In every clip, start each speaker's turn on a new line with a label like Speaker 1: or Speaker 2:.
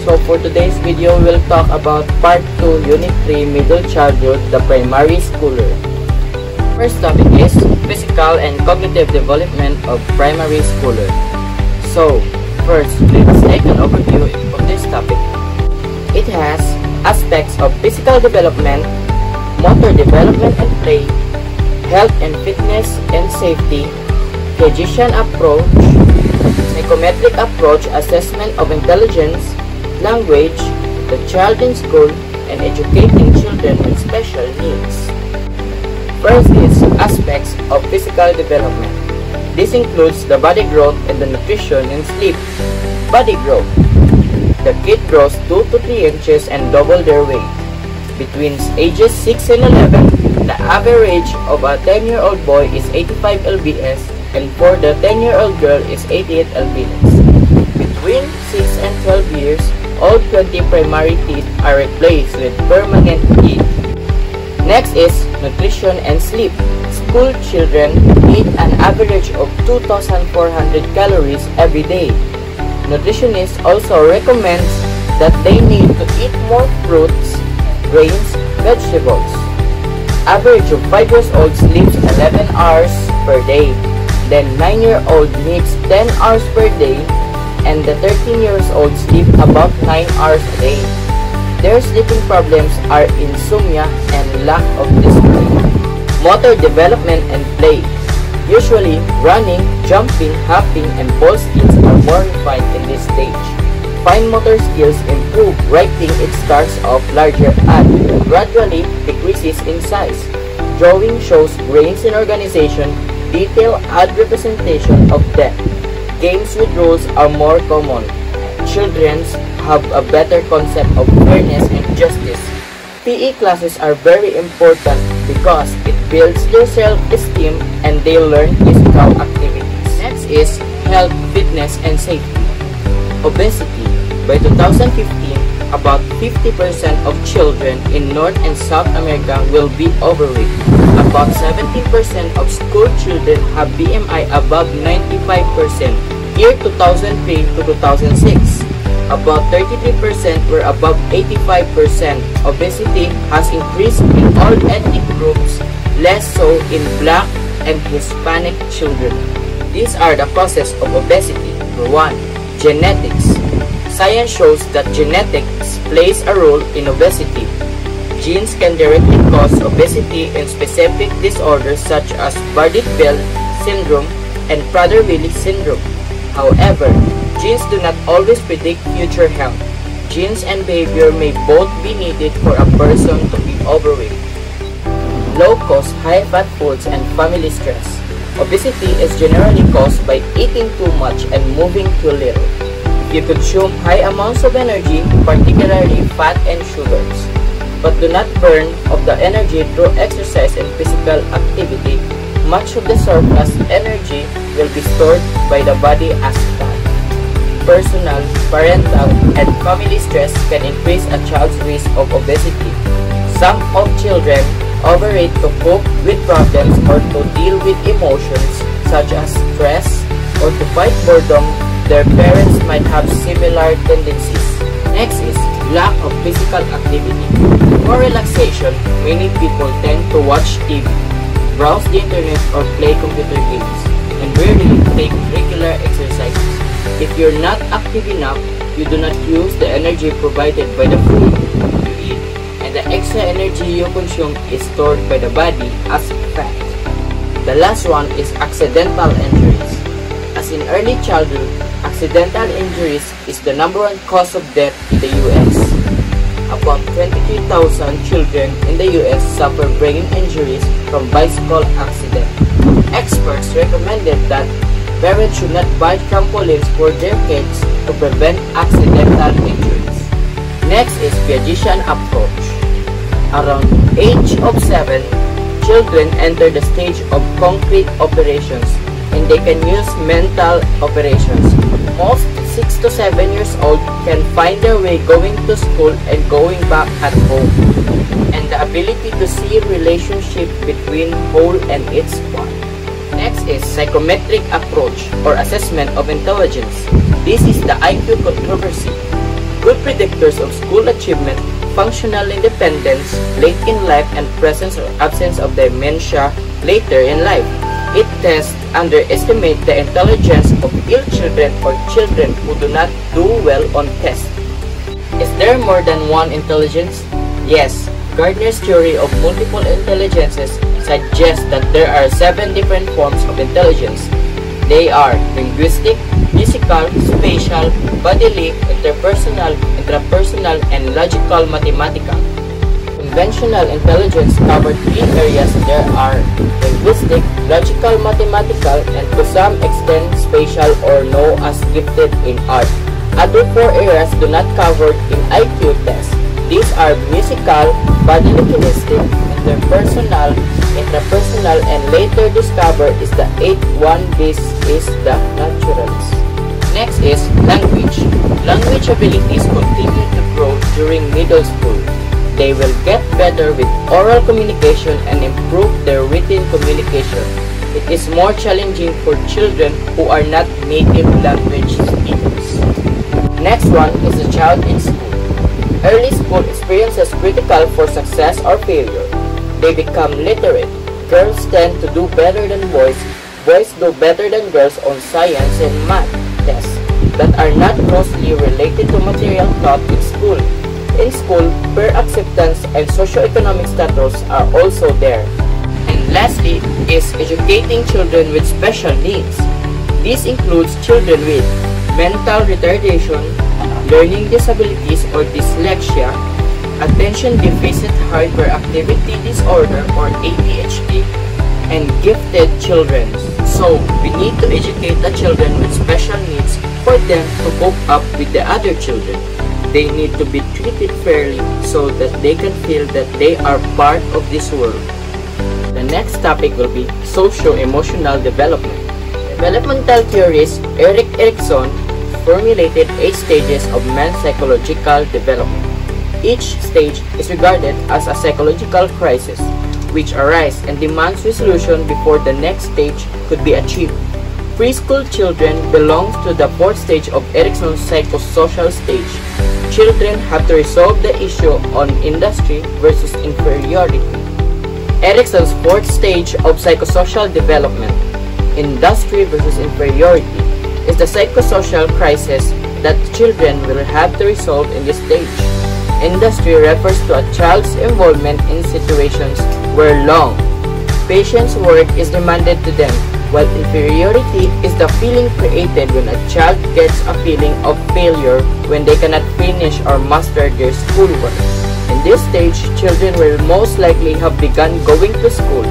Speaker 1: So for today's video, we'll talk about Part 2, Unit 3, Middle Childhood, the Primary Schooler. First topic is Physical and Cognitive Development of Primary Schooler. So, first, let's take an overview of this topic. It has aspects of physical development, motor development and play, health and fitness and safety, Piagetian approach, psychometric approach, assessment of intelligence, language, the child in school, and educating children with special needs. First is aspects of physical development. This includes the body growth and the nutrition and sleep. Body growth. The kid grows 2 to 3 inches and double their weight. Between ages 6 and 11, the average of a 10-year-old boy is 85 lbs and for the 10-year-old girl is 88 lbs. Between 6 and 12 years, all 20 primary teeth are replaced with permanent teeth. Next is nutrition and sleep. School children eat an average of 2,400 calories every day. Nutritionist also recommends that they need to eat more fruits, grains, vegetables. Average of 5 years old sleeps 11 hours per day. Then 9-year-old needs 10 hours per day, and the 13 years old sleep about 9 hours a day. Their sleeping problems are insomnia and lack of discipline. Motor development and play. Usually, running, jumping, hopping, and ball skills are more refined in this stage. Fine motor skills improve. Writing, it starts off larger and gradually decreases in size. Drawing shows brains in organization, detail add representation of them. Games with rules are more common. Children have a better concept of fairness and justice. PE classes are very important because it builds their self-esteem and they learn physical activities. Next is health, fitness, and safety. Obesity. By 2015, about 50% of children in North and South America will be overweight. About 17% of school children have BMI above 95%. Year 2003 to 2006. About 33% were above 85%. Obesity has increased in all ethnic groups, less so in Black and Hispanic children. These are the causes of obesity. Number 1. Genetics. Science shows that genetics plays a role in obesity. Genes can directly cause obesity in specific disorders such as Bardet-Biedl syndrome and Prader-Willi syndrome. However, genes do not always predict future health. Genes and behavior may both be needed for a person to be overweight. Low-cost, high-fat foods and family stress. Obesity is generally caused by eating too much and moving too little. If you consume high amounts of energy, particularly fat and sugars, but do not burn of the energy through exercise and physical activity, much of the surplus energy will be stored by the body as fat. Personal, parental, and family stress can increase a child's risk of obesity. Some of children overeat to cope with problems or to deal with emotions such as stress or to fight boredom. Their parents might have similar tendencies. Next is lack of physical activity. For relaxation, many people tend to watch TV, browse the internet, or play computer games, and rarely take regular exercises. If you're not active enough, you do not use the energy provided by the food you eat, and the extra energy you consume is stored by the body as fat. The last one is accidental injuries. As in early childhood, accidental injuries is the #1 cause of death in the US. About 23,000 children in the US suffer brain injuries from bicycle accidents. Experts recommended that parents should not buy trampolines for their kids to prevent accidental injuries. Next is Piagetian approach. Around age of 7, children enter the stage of concrete operations and they can use mental operations. Most 6 to 7 years old can find their way going to school and going back at home, and the ability to see relationship between whole and its part. Next is psychometric approach or assessment of intelligence. This is the IQ controversy. good predictors of school achievement, functional independence late in life, and presence or absence of dementia later in life. It tests underestimate the intelligence of ill children or children who do not do well on tests. Is there more than one intelligence? Yes. Gardner's theory of multiple intelligences suggests that there are 7 different forms of intelligence. They are linguistic, physical, spatial, bodily, interpersonal, intrapersonal, and logical mathematical. Conventional intelligence covered 3 areas. There are linguistic, logical mathematical, and to some extent spatial or known as gifted in art. Other 4 areas do not covered in IQ tests. These are musical, bodily kinesthetic, interpersonal, intrapersonal, and later discovered is the 8th one. This is the naturals. Next is language. Language abilities continue to grow during middle school. They will get better with oral communication and improve their written communication. It is more challenging for children who are not native language speakers. Next one is the child in school. Early school experience is critical for success or failure. They become literate. Girls tend to do better than boys. Boys do better than girls on science and math tests that are not closely related to material taught in school. In school, peer acceptance and socioeconomic status are also there. And lastly is educating children with special needs. This includes children with mental retardation, learning disabilities or dyslexia, attention deficit hyperactivity disorder or ADHD, and gifted children. So, we need to educate the children with special needs for them to cope up with the other children. They need to be treated fairly so that they can feel that they are part of this world. The next topic will be socio-emotional development. Developmental theorist Erik Erikson formulated 8 stages of man's psychological development. Each stage is regarded as a psychological crisis, which arises and demands resolution before the next stage could be achieved. Preschool children belong to the 4th stage of Erikson's psychosocial stage. Children have to resolve the issue on industry versus inferiority. Erikson's 4th stage of psychosocial development, industry versus inferiority, is the psychosocial crisis that children will have to resolve in this stage. Industry refers to a child's involvement in situations where long, patience work is demanded to them, while inferiority is the feeling created when a child gets a feeling of failure when they cannot finish or master their schoolwork. In this stage, children will most likely have begun going to school.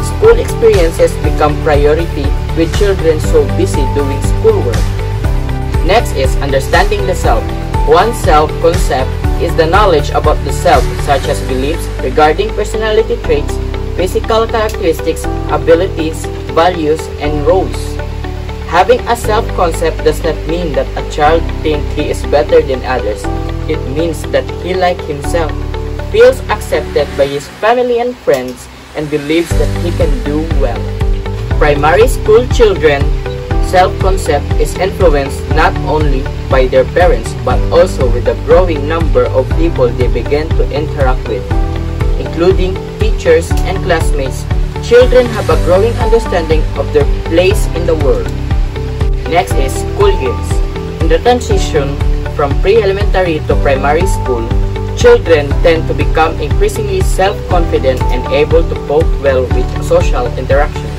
Speaker 1: School experiences become priority with children so busy doing schoolwork. Next is understanding the self. One's self-concept is the knowledge about the self, such as beliefs regarding personality traits, physical characteristics, abilities, values, and roles. Having a self-concept does not mean that a child thinks he is better than others. It means that he, like himself, feels accepted by his family and friends and believes that he can do well. Primary school children self-concept is influenced not only by their parents but also with the growing number of people they begin to interact with, including teachers and classmates. Children have a growing understanding of their place in the world. Next is school years. In the transition from pre-elementary to primary school, children tend to become increasingly self-confident and able to cope well with social interactions.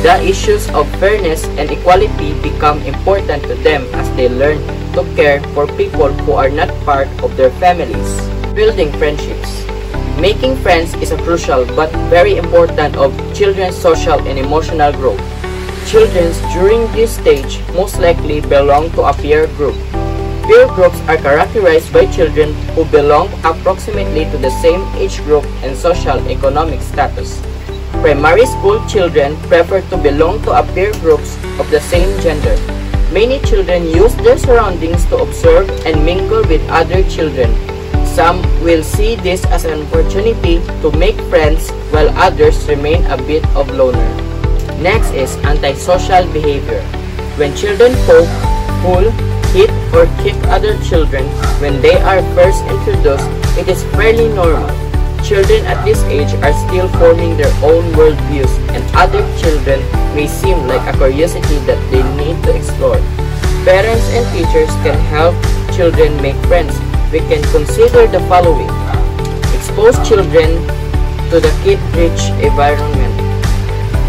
Speaker 1: The issues of fairness and equality become important to them as they learn to care for people who are not part of their families. Building friendships. Making friends is a crucial but very important of children's social and emotional growth. Children during this stage most likely belong to a peer group. Peer groups are characterized by children who belong approximately to the same age group and social economic status. Primary school children prefer to belong to a peer groups of the same gender. Many children use their surroundings to observe and mingle with other children. Some will see this as an opportunity to make friends while others remain a bit of loner. Next is antisocial behavior. When children cope, pull, hit, or kick other children when they are first introduced, it is fairly normal. Children at this age are still forming their own worldviews, and other children may seem like a curiosity that they need to explore. Parents and teachers can help children make friends. We can consider the following. Expose children to the kid-rich environment.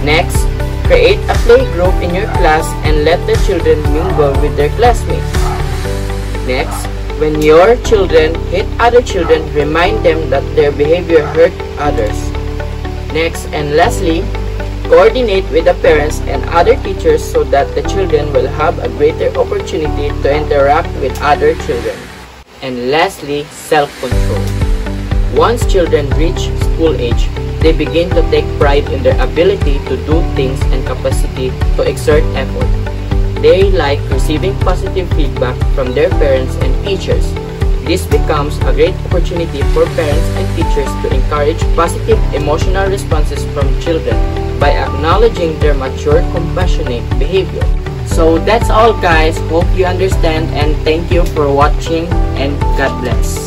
Speaker 1: Next, create a play group in your class and let the children mingle with their classmates. Next, when your children hit other children, remind them that their behavior hurt others. Next and lastly, coordinate with the parents and other teachers so that the children will have a greater opportunity to interact with other children. And lastly, self-control. Once children reach school age, they begin to take pride in their ability to do things and capacity to exert effort. They like receiving positive feedback from their parents and teachers. This becomes a great opportunity for parents and teachers to encourage positive emotional responses from children by acknowledging their mature, compassionate behavior. So that's all guys. Hope you understand and thank you for watching and God bless.